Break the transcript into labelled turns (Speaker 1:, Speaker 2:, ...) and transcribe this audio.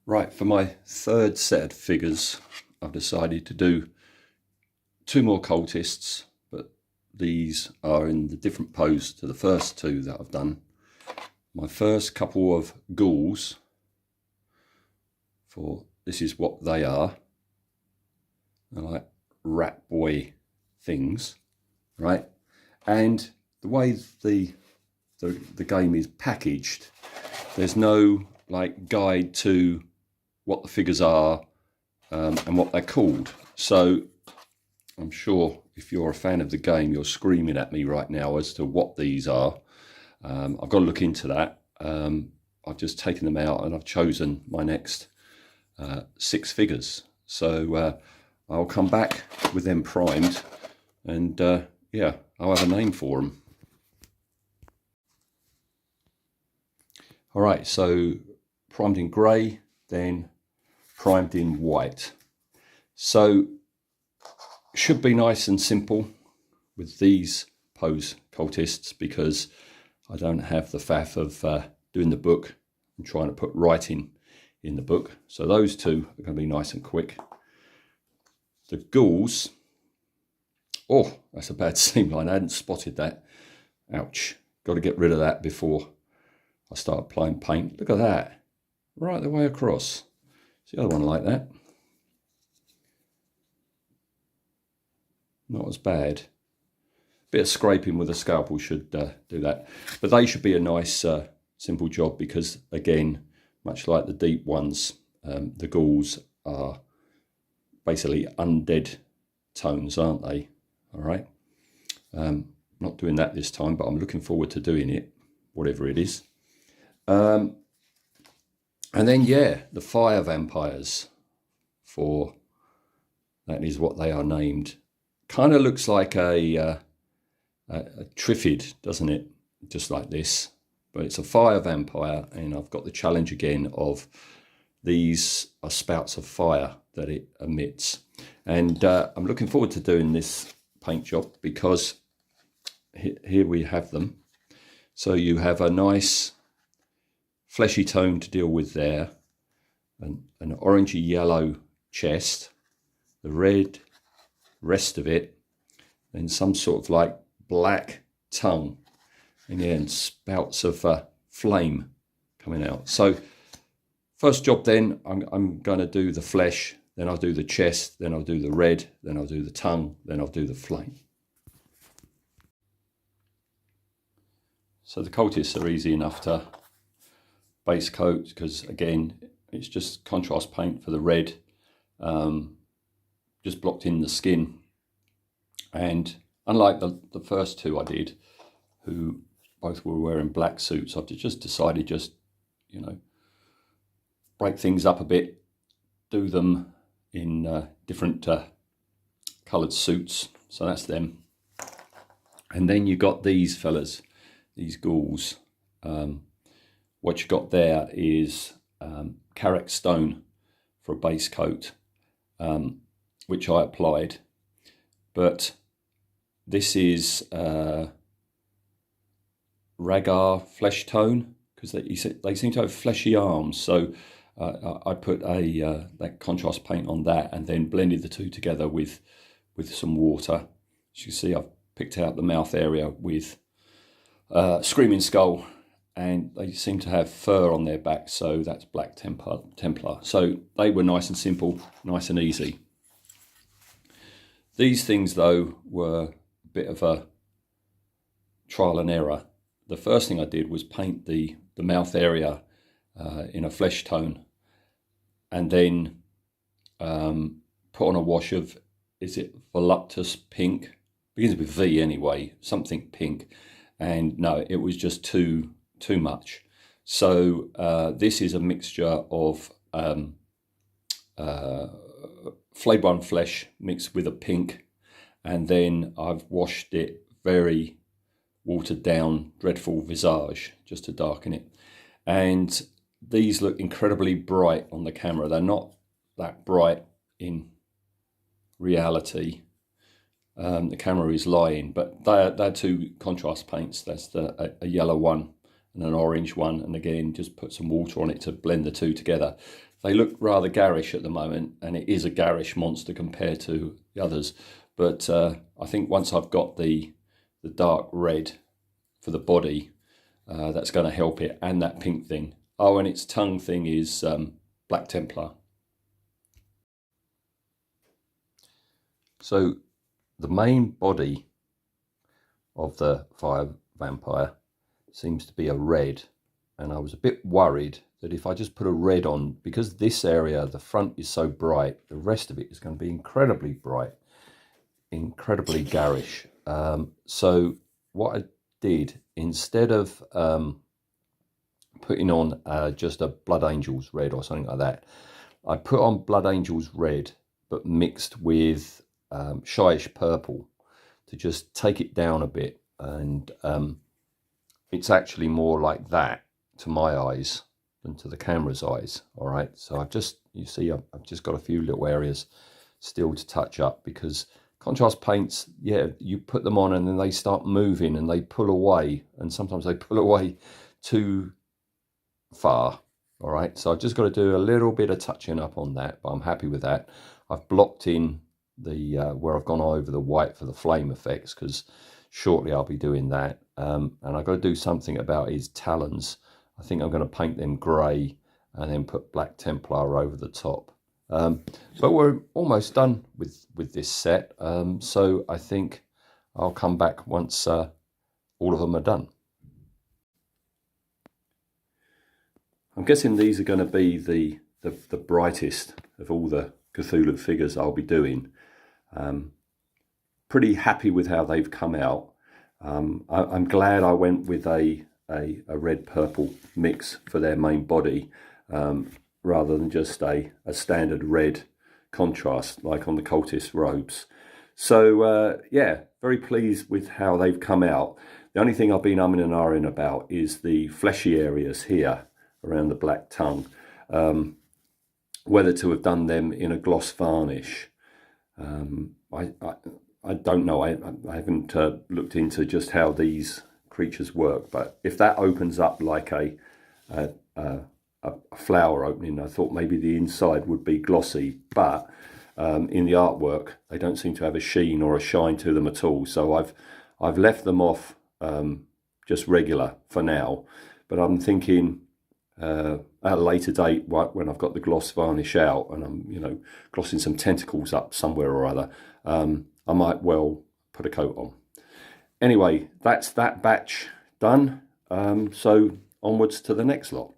Speaker 1: Right, for my third set of figures, I've decided to do two more cultists, but these are in the different pose to the first two that I've done. My first couple of ghouls, this is what they are. They're like rat boy things, right? And the way the game is packaged, there's no like guide to what the figures are and what they're called. So I'm sure if you're a fan of the game, you're screaming at me right now as to what these are. I've got to look into that. I've just taken them out and I've chosen my next 6 figures. So I'll come back with them primed and yeah, I'll have a name for them. All right, so primed in grey, then primed in white. So should be nice and simple with these pose cultists because I don't have the faff of doing the book and trying to put writing in the book. So those two are going to be nice and quick. The ghouls, oh, that's a bad seam line. I hadn't spotted that. Ouch. Got to get rid of that before I start applying paint. Look at that. Right the way across. It's the other one like that. Not as bad. Bit of scraping with a scalpel should do that. But they should be a nice simple job because, again, much like the deep ones, the ghouls are basically undead tones, aren't they? All right. Not doing that this time, but I'm looking forward to doing it, whatever it is. And then, yeah, the fire vampires, for that is what they are named. Kind of looks like a Triffid, doesn't it? Just like this. But it's a fire vampire, and I've got the challenge again of these are spouts of fire that it emits. And I'm looking forward to doing this paint job because here we have them. So you have a nice fleshy tone to deal with there, an orangey yellow chest, the red rest of it, then some sort of like black tongue, and then spouts of flame coming out. So first job then, I'm going to do the flesh, then I'll do the chest, then I'll do the red, then I'll do the tongue, then I'll do the flame. So the cultists are easy enough to base coat because, again, it's just contrast paint for the red, just blocked in the skin. And unlike the first two I did, who both were wearing black suits, I've just decided you know, break things up a bit, do them in different coloured suits. So that's them. And then you got these fellas, these ghouls. What you got there is Carrack stone for a base coat, which I applied. But this is Ragar flesh tone because they seem to have fleshy arms. So I put that contrast paint on that and then blended the two together with some water. As you can see, I've picked out the mouth area with Screaming Skull, and they seem to have fur on their back, so that's Black Templar. So they were nice and simple, nice and easy. These things, though, were a bit of a trial and error. The first thing I did was paint the mouth area in a flesh tone, and then put on a wash of, is it Voluptus Pink? Begins with V anyway, something pink. And no, it was just too much. So this is a mixture of Flayed flesh mixed with a pink, and then I've washed it very watered down Dreadful Visage just to darken it. And these look incredibly bright on the camera. They're not that bright in reality. The camera is lying, but they're two contrast paints. That's a yellow one and an orange one, and again just put some water on it to blend the two together. They look rather garish at the moment, and it is a garish monster compared to the others. But I think once I've got the dark red for the body, that's going to help it, and that pink thing. Oh, and its tongue thing is Black Templar. So the main body of the fire vampire seems to be a red, and I was a bit worried that if I just put a red on, because this area, the front is so bright, the rest of it is going to be incredibly bright, incredibly garish. So what I did, instead of putting on just a Blood Angels red or something like that, I put on Blood Angels red but mixed with Shyish purple to just take it down a bit, and it's actually more like that to my eyes than to the camera's eyes. All right, so you see I've just got a few little areas still to touch up, because contrast paints, yeah, you put them on and then they start moving and they pull away, and sometimes they pull away too far. All right, so I've just got to do a little bit of touching up on that, but I'm happy with that. I've blocked in the where I've gone over the white for the flame effects, because shortly I'll be doing that. And I've got to do something about his talons. I think I'm going to paint them grey and then put Black Templar over the top. But we're almost done with this set, so I think I'll come back once all of them are done. I'm guessing these are going to be the brightest of all the Cthulhu figures I'll be doing. Pretty happy with how they've come out. I'm glad I went with a red-purple mix for their main body, rather than just a standard red contrast like on the cultist robes. So yeah, very pleased with how they've come out. The only thing I've been umming and ahhing about is the fleshy areas here around the black tongue, whether to have done them in a gloss varnish. I don't know. I haven't looked into just how these creatures work, but if that opens up like a flower opening, I thought maybe the inside would be glossy, but in the artwork they don't seem to have a sheen or a shine to them at all. So I've left them off just regular for now, but I'm thinking at a later date, when I've got the gloss varnish out and I'm glossing some tentacles up somewhere or other, I might well put a coat on. Anyway, that's that batch done. So onwards to the next lot.